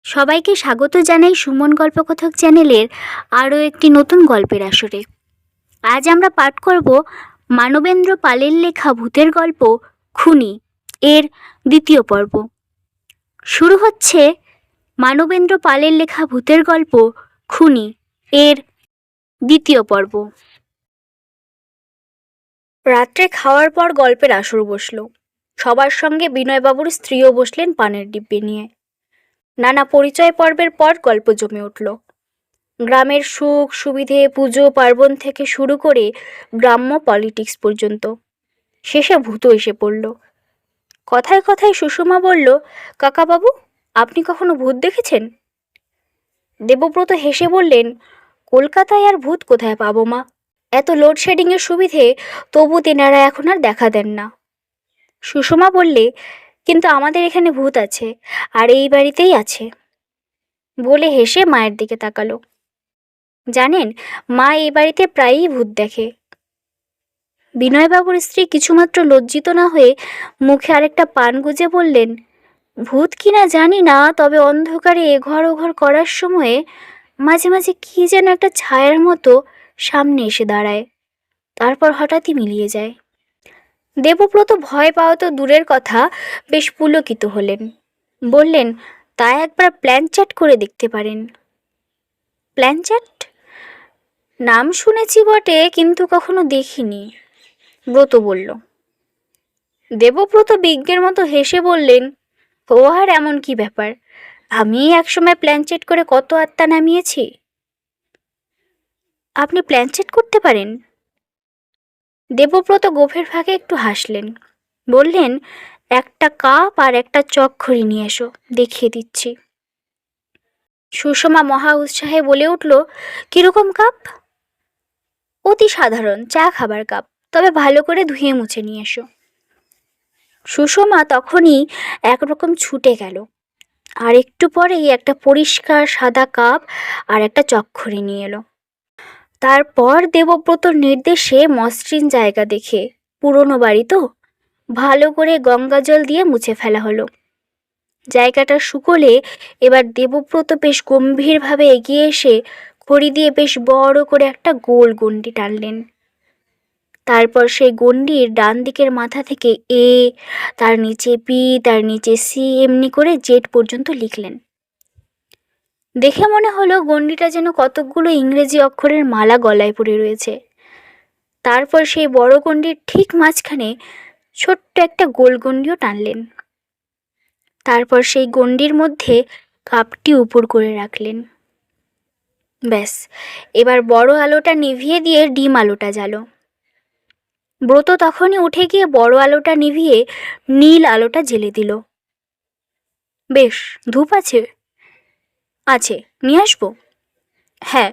সবাইকে স্বাগত জানাই সুমন গল্পকথক চ্যানেলের আরও একটি নতুন গল্পের আসরে। আজ আমরা পাঠ করব মানবেন্দ্র পালের লেখা ভূতের গল্প খুনি এর দ্বিতীয় পর্ব। শুরু হচ্ছে মানবেন্দ্র পালের লেখা ভূতের গল্প খুনি এর দ্বিতীয় পর্ব। রাত্রে খাওয়ার পর গল্পের আসর বসল। সবার সঙ্গে বিনয়বাবুর স্ত্রীও বসলেন পানের ডিব্বি নিয়ে। নানা পরিচয় পর্বের পর গল্প জমে উঠল। গ্রামের সুখ সুবিধে, পুজো পার্বণ থেকে শুরু করে গ্রাম্য পলিটিক্স পর্যন্ত। শেষে ভূতও এসে পড়ল। কথায় কথায় সুষমা বলল, কাকাবাবু, আপনি কখনো ভূত দেখেছেন? দেবব্রত হেসে বললেন, কলকাতায় আর ভূত কোথায় পাবো মা? এত লোডশেডিংয়ের সুবিধে তবু তেনারা এখন আর দেখা দেন না। সুষমা বললে, কিন্তু আমাদের এখানে ভূত আছে, আর এই বাড়িতেই আছে। বলে হেসে মায়ের দিকে তাকালো। জানেন, মা এই বাড়িতে প্রায়ই ভূত দেখে। বিনয়বাবুর স্ত্রী কিছুমাত্র লজ্জিত না হয়ে মুখে আরেকটা পান গুজে বললেন, ভূত কিনা জানি না, তবে অন্ধকারে এঘর ওঘর করার সময়ে মাঝে মাঝে কি যেন একটা ছায়ার মতো সামনে এসে দাঁড়ায়, তারপর হঠাৎই মিলিয়ে যায়। দেবব্রত ভয় পাওয়া তো দূরের কথা, বেশ পুলকিত হলেন। বললেন, তা একবার প্ল্যান চ্যাট করে দেখতে পারেন। Plan chat? নাম শুনেছি বটে, কিন্তু কখনো দেখিনি, ব্রত বলল। দেবব্রত বিজ্ঞের মতো হেসে বললেন, ও আর এমন কি ব্যাপার, আমি একসময় প্ল্যান চেট করে কত আত্মা নামিয়েছি। আপনি প্ল্যান চেট করতে পারেন? দেবব্রত গোফের ফাঁকে একটু হাসলেন। বললেন, একটা কাপ আর একটা চকখড়ি নিয়ে এসো, দেখিয়ে দিচ্ছি। সুষমা মহা উৎসাহে বলে উঠল, কিরকম কাপ? অতি সাধারণ চা খাবার কাপ, তবে ভালো করে ধুয়ে মুছে নিয়ে এসো। সুষমা তখনই একরকম ছুটে গেল, আর একটু পরেই একটা পরিষ্কার সাদা কাপ আর একটা চকখড়ি নিয়ে এলো। তারপর দেবব্রতর নির্দেশে মসৃণ জায়গা দেখে, পুরনো বাড়ি তো, ভালো করে গঙ্গা জল দিয়ে মুছে ফেলা হলো। জায়গাটা শুকোলে এবার দেবব্রত বেশ গম্ভীরভাবে এগিয়ে এসে খড়ি দিয়ে বেশ বড় করে একটা গোল গণ্ডি টানলেন। তারপর সেই গণ্ডির ডান দিকের মাথা থেকে এ, তার নিচে বি, তার নিচে সি, এমনি করে জেড পর্যন্ত লিখলেন। দেখে মনে হলো গণ্ডিটা যেন কতকগুলো ইংরেজি অক্ষরের মালা গলায় পড়ে রয়েছে। তারপর সেই বড় গণ্ডির ঠিক মাঝখানে ছোট্ট একটা গোল গণ্ডিও টানলেন। তারপর সেই গণ্ডির মধ্যে কাপটি উপর করে রাখলেন। ব্যাস, এবার বড় আলোটা নিভিয়ে দিয়ে ডিম আলোটা জ্বালো। ব্রত তখনই উঠে গিয়ে বড় আলোটা নিভিয়ে নীল আলোটা জ্বেলে দিল। বেশ, ধূপ আছে? আছে, নিয়ে আসবো? হ্যাঁ,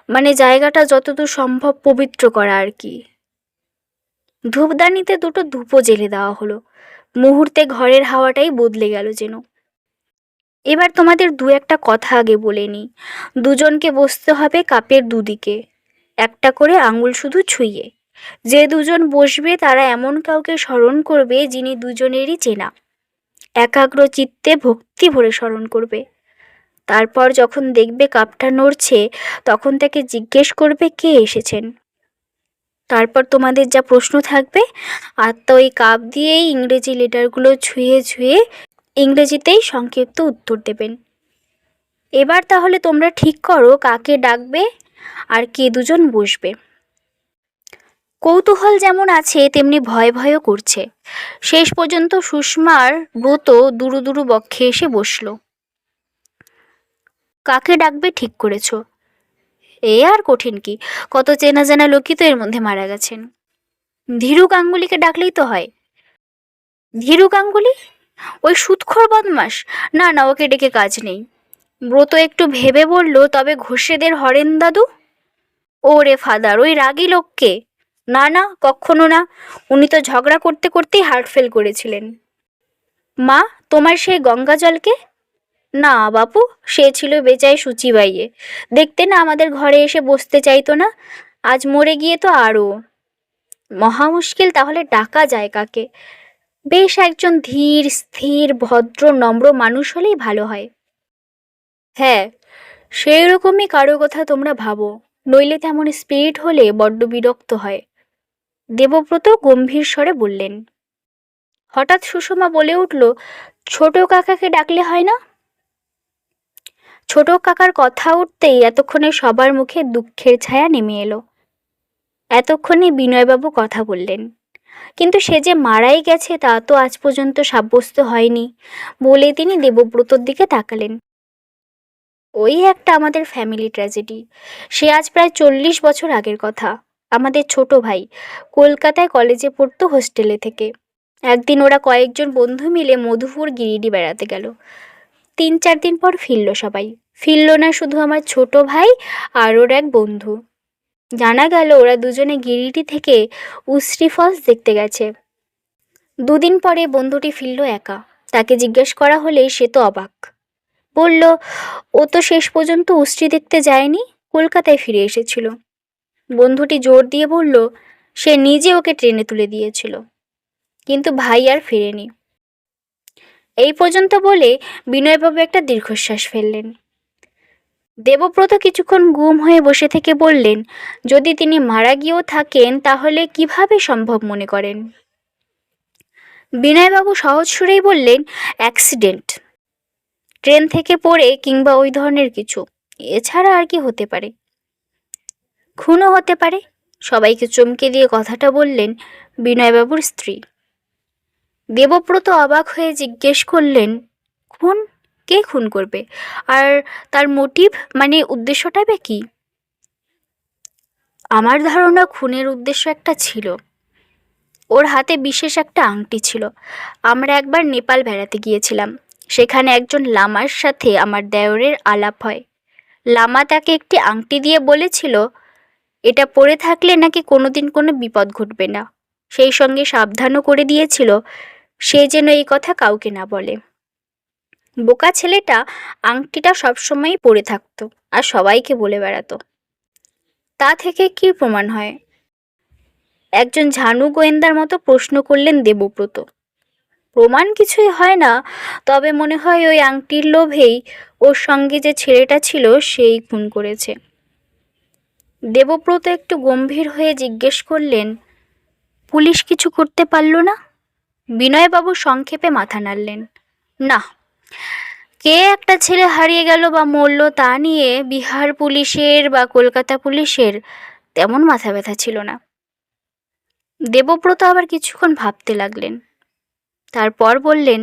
মানে জায়গাটা যতদূর সম্ভব পবিত্র করা আর কি। ধূপদানিতে দুটো ধূপও জ্বেলে দেওয়া হলো। মুহূর্তে ঘরের হাওয়াটাই বদলে গেল যেন। এবার তোমাদের দু একটা কথা আগে বলে নিই। দুজনকে বসতে হবে কাপের দুদিকে, একটা করে আঙুল শুধু ছুঁয়ে। যে দুজন বসবে তারা এমন কাউকে স্মরণ করবে যিনি দুজনেরই চেনা। একাগ্র চিত্তে ভক্তি ভরে স্মরণ করবে। তারপর যখন দেখবে কাপটা নড়ছে, তখন তাকে জিজ্ঞেস করবে কে এসেছেন। তারপর তোমাদের যা প্রশ্ন থাকবে, আত্মা ওই কাপ দিয়েই ইংরেজি লেটারগুলো ছুঁয়ে ছুঁয়ে ইংরেজিতেই সংক্ষিপ্ত উত্তর দেবেন। এবার তাহলে তোমরা ঠিক করো কাকে ডাকবে আর কে দুজন বসবে। কৌতূহল যেমন আছে তেমনি ভয় ভয়ও করছে। শেষ পর্যন্ত সুষমার ব্রত দুরু দুরু বক্ষে এসে বসল। কাকে ডাকবে ঠিক করেছ? এ আর কঠিন কি, কত চেনা জানা লোকই তো এর মধ্যে মারা গেছেন। ধীরু গাঙ্গুলিকে ডাকলেই তো হয়। ধীরু গাঙ্গুলি? ওই সুদখোর বদমাস? না না, ওকে ডেকে কাজ নেই। ব্রত একটু ভেবে বলল, তবে ঘোষেদের হরেন দাদু? ওরে ফাদার, ওই রাগী লোককে? না না, কখনো না, উনি তো ঝগড়া করতে করতেই হার্ট ফেল করেছিলেন। মা, তোমার সেই গঙ্গা জলকে? না বাপু, সে ছিল বেচায় শুচিবাইয়ে, দেখতে না আমাদের ঘরে এসে বসতে চাইতো না। আজ মরে গিয়ে তো আরও মহা মুশকিল। তাহলে ডাকা যায় কাকে? বেশ একজন ধীর স্থির ভদ্র নম্র মানুষ হলেই ভালো হয়। হ্যাঁ, সেই রকমই কারো কথা তোমরা ভাবো, নইলে তেমন স্পিরিট হলে বড্ড বিরক্ত হয়। দেবব্রত গম্ভীর স্বরে বললেন। হঠাৎ সুষমা বলে উঠল, ছোট কাকাকে ডাকলে হয় না? ছোট কাকার কথা উঠতেই এতক্ষণে সবার মুখে দুঃখের ছায়া নেমে এলো। এতক্ষণে বিনয়বাবু কথা বললেন, কিন্তু সে যে মারাই গেছে তা তো আজ পর্যন্ত সাব্যস্ত হয়নি বলে তিনি দেবব্রতর দিকে তাকালেন। ওই একটা আমাদের ফ্যামিলি ট্র্যাজেডি। সে আজ প্রায় 40 বছর আগের কথা। আমাদের ছোট ভাই কলকাতায় কলেজে পড়তো হোস্টেলে থেকে। একদিন ওরা কয়েকজন বন্ধু মিলে মধুপুর গিরিডি বেড়াতে গেল। 3-4 দিন পর ফিরল সবাই। ফিরল না শুধু আমার ছোট ভাই আর ওর এক বন্ধু, জানা গেল ওরা দুজনে গিরিডি থেকে উশ্রী ফলস দেখতে গেছে। 2 দিন পরে বন্ধুটি ফিরল একা। তাকে জিজ্ঞেস করা হলে সে তো অবাক। বলল, ও তো শেষ পর্যন্ত উশ্রী দেখতে যায়নি, কলকাতায় ফিরে এসেছিল। বন্ধুটি জোর দিয়ে বলল, সে নিজে ওকে ট্রেনে তুলে দিয়েছিল, কিন্তু ভাই আর ফেরেনি। এই পর্যন্ত বলে বিনয়বাবু একটা দীর্ঘশ্বাস ফেললেন। দেবব্রত কিছুক্ষণ গুম হয়ে বসে থেকে বললেন, যদি তিনি মারা গিয়েও থাকেন তাহলে কিভাবে সম্ভব মনে করেন? বিনয়বাবু সহজ সুরেই বললেন, অ্যাক্সিডেন্ট, ট্রেন থেকে পড়ে কিংবা ওই ধরনের কিছু। এছাড়া আর কি হতে পারে? খুনও হতে পারে। সবাইকে চমকে দিয়ে কথাটা বললেন বিনয়বাবুর স্ত্রী। দেবব্রত অবাক হয়ে জিজ্ঞেস করলেন, খুন? কে খুন করবে? আর তার মোটিভ, মানে উদ্দেশ্যটা বা কি? আমার ধারণা খুনের উদ্দেশ্য একটা ছিল। ওর হাতে বিশেষ একটা আংটি ছিল। আমরা একবার নেপাল বেড়াতে গিয়েছিলাম। সেখানে একজন লামার সাথে আমার দেওরের আলাপ হয়। লামা তাকে একটি আংটি দিয়ে বলেছিল, এটা পরে থাকলে নাকি কোনোদিন কোনো বিপদ ঘটবে না। সেই সঙ্গে সাবধানও করে দিয়েছিল সে যেন এই কথা কাউকে না বলে। বোকা ছেলেটা আংটিটা সবসময়ই পরে থাকতো আর সবাইকে বলে বেড়াতো। তা থেকে কি প্রমাণ হয়? একজন ঝানু গোয়েন্দার মতো প্রশ্ন করলেন দেবব্রত। প্রমাণ কিছুই হয় না, তবে মনে হয় ওই আংটির লোভেই ওর সঙ্গে যে ছেলেটা ছিল সেই খুন করেছে। দেবব্রত একটু গম্ভীর হয়ে জিজ্ঞেস করলেন, পুলিশ কিছু করতে পারল না? বিনয়বাবু সংক্ষেপে মাথা নাড়লেন, না। কে একটা ছেলে হারিয়ে গেল বা মরল তা নিয়ে বিহার পুলিশের বা কলকাতা পুলিশের তেমন মাথা ব্যথা ছিল না। দেবব্রত আবার কিছুক্ষণ ভাবতে লাগলেন। তারপর বললেন,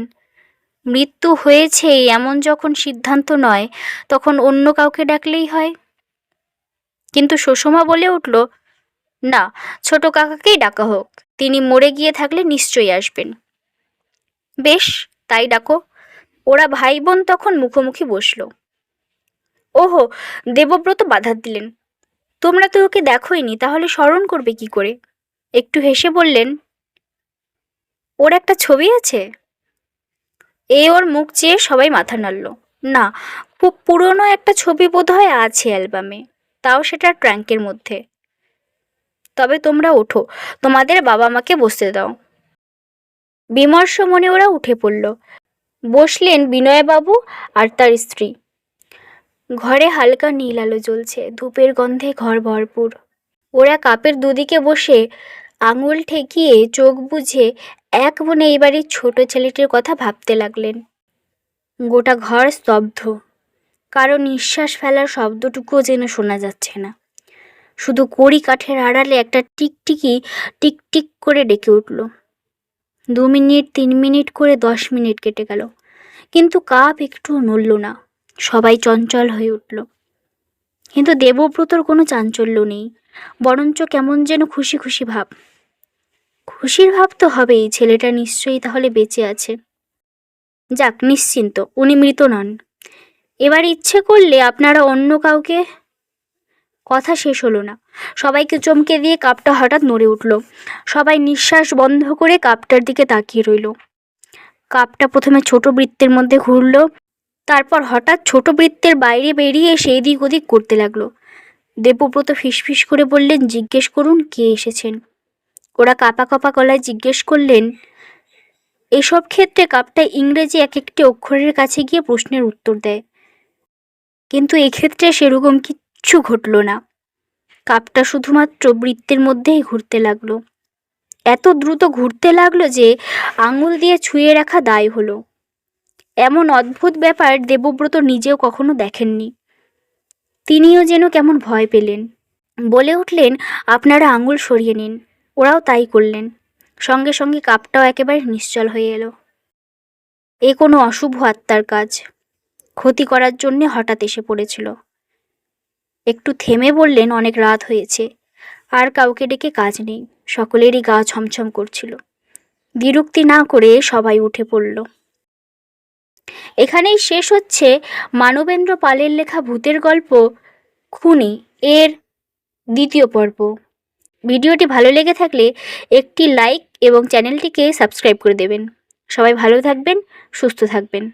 মৃত্যু হয়েছে এমন যখন সিদ্ধান্ত নয়, তখন অন্য কাউকে ডাকলেই হয়। কিন্তু সুষমা বলে উঠল, না, ছোট কাকাকেই ডাকা হোক। তিনি মরে গিয়ে থাকলে নিশ্চয়ই আসবেন। বেশ, তাই ডাকো। ওরা ভাই বোন তখন মুখোমুখি বসল। ওহো, দেবব্রত বাধা দিলেন, তোমরা তো ওকে দেখোইনি, তাহলে স্মরণ করবে কি করে? একটু হেসে বললেন, ওর একটা ছবি আছে? ওর মুখ চেয়ে সবাই মাথা নাড়ল। না, খুব পুরনো একটা ছবি বোধহয় আছে অ্যালবামে, তাও সেটা ট্রাঙ্কের মধ্যে। তবে তোমরা ওঠো, তোমাদের বাবা মাকে বসতে দাও। বিমর্ষ মনে ওরা উঠে পড়ল। বসলেন বিনয়বাবু আর তার স্ত্রী। ঘরে হালকা নীল আলো জ্বলছে, ধূপের গন্ধে ঘর ভরপুর। ওরা কাপের দুদিকে বসে আঙুল ঠেকিয়ে চোখ বুজে এক মনে এই বাড়ির ছোট ছেলেটির কথা ভাবতে লাগলেন। গোটা ঘর স্তব্ধ। কারো নিঃশ্বাস ফেলার শব্দটুকুও যেন শোনা যাচ্ছে না। শুধু কড়ি কাঠের আড়ালে একটা টিকটিকি টিকটিক করে ডেকে উঠল। 2 মিনিট, 3 মিনিট করে 10 মিনিট কেটে গেল, কিন্তু কাপ একটুও নড়ল না। সবাই চঞ্চল হয়ে উঠল, কিন্তু দেবব্রতর কোনো চাঞ্চল্য নেই, বরঞ্চ কেমন যেন খুশি খুশি ভাব। খুশির ভাব তো হবেই, ছেলেটা নিশ্চয়ই তাহলে বেঁচে আছে। যাক, নিশ্চিন্ত, উনি মৃত নন। এবার ইচ্ছে করলে আপনারা অন্য কাউকে। কথা শেষ হলো না। সবাইকে চমকে দিয়ে কাপটা হঠাৎ নড়ে উঠল। সবাই নিঃশ্বাস বন্ধ করে কাপটার দিকে তাকিয়ে রইল। কাপটা প্রথমে ছোট বৃত্তের মধ্যে ঘুরল, তারপর হঠাৎ ছোট বৃত্তের বাইরে বেরিয়ে এসে এদিক ওদিক করতে লাগলো। দেবব্রত ফিসফিস করে বললেন, জিজ্ঞেস করুন কে এসেছেন। ওরা কাঁপা কাঁপা গলায় জিজ্ঞেস করলেন। এসব ক্ষেত্রে কাপটা ইংরেজি এক একটি অক্ষরের কাছে গিয়ে প্রশ্নের উত্তর দেয়। কিন্তু এক্ষেত্রে সেরকম কিচ্ছু ঘটল না। কাপটা শুধুমাত্র বৃত্তের মধ্যেই ঘুরতে লাগলো। এত দ্রুত ঘুরতে লাগলো যে আঙুল দিয়ে ছুঁয়ে রাখা দায় হলো। এমন অদ্ভুত ব্যাপার দেবব্রত নিজেও কখনো দেখেননি। তিনিও যেন কেমন ভয় পেলেন। বলে উঠলেন, আপনারা আঙুল সরিয়ে নিন। ওরাও তাই করলেন। সঙ্গে সঙ্গে কাপটাও একেবারে নিশ্চল হয়ে এলো। এ কোনো অশুভ আত্মার কাজ, ক্ষতি করার জন্যে হঠাৎ এসে পড়েছিল। একটু থেমে বললেন, অনেক রাত হয়েছে, আর কাউকে ডেকে কাজ নেই। সকলেরই গা ছমছম করছিল। বিরক্তি না করে সবাই উঠে পড়ল। এখানেই শেষ হচ্ছে মানবেন্দ্র পালের লেখা ভূতের গল্প খুনি এর দ্বিতীয় পর্ব। ভিডিওটি ভালো লেগে থাকলে একটি লাইক এবং চ্যানেলটিকে সাবস্ক্রাইব করে দেবেন। সবাই ভালো থাকবেন, সুস্থ থাকবেন।